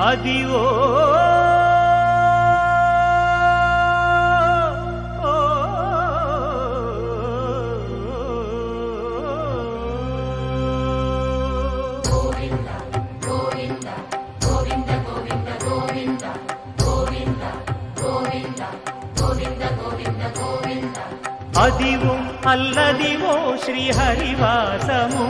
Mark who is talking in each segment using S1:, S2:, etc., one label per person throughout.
S1: అదివో అదివో అల్లదివో శ్రీహరివాసము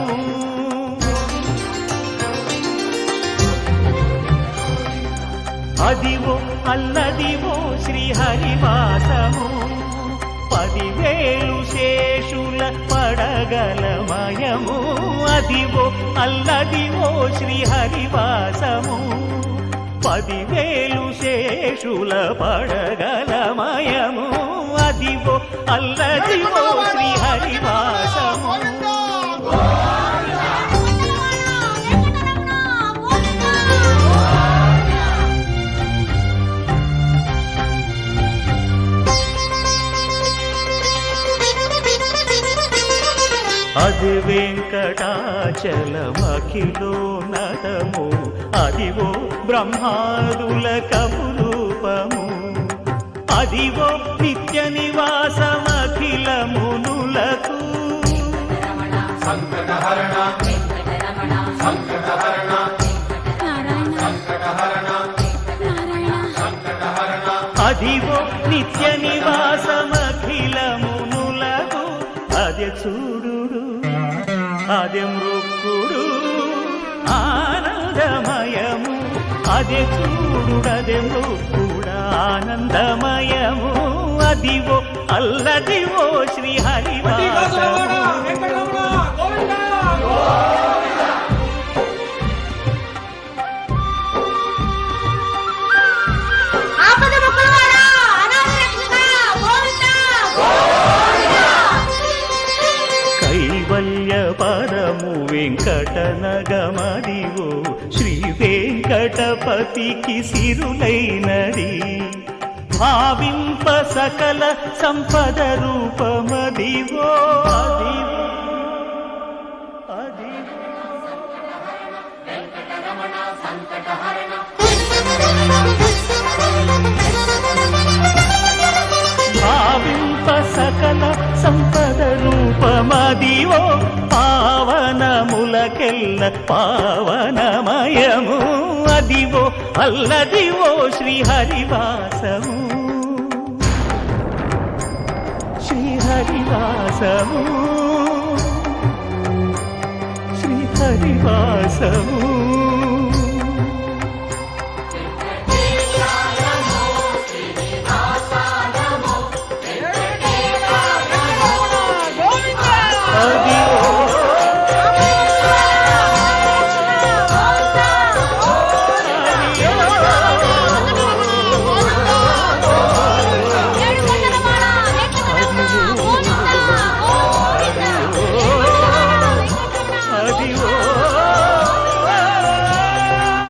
S1: అదివో అల్లదివో శ్రీహరివాసము 10,000 శేషుల పడగలమయము అదివో అల్లదివో శ్రీహరివాసము 10,000 శేషుల పడగలమయము అదివో అల్లదివో శ్రీహరివాసము అది వెంకటాచలమఖిలోన్నతము అదివో బ్రహ్మాదుల కపురూపము అదివో నిత్య నివాసమఖిల మునులకు
S2: సంకటహరణ సంకటహరణ సంకటహరణ
S1: అదివో నిత్య నివాసమఖిల మునులకు అదే చూడు అదే మృక్కుడు ఆనందమయము అదే చూడుడదే మృక్కుడ ఆనందమయము అదివో అల్లదివో శ్రీహరివాసము కైవల్య పరము వెంకటనగమదివో శ్రీ వెంకటపతికి సిరులైనది భావింప సకల సంపద రూపమదివో అదివో భావింప సకల సంపద రూపమదివో పావనములకెల్ల పావనమయము అదివో అల్లదివో శ్రీహరివాసము శ్రీహరివాసము శ్రీహరివాసము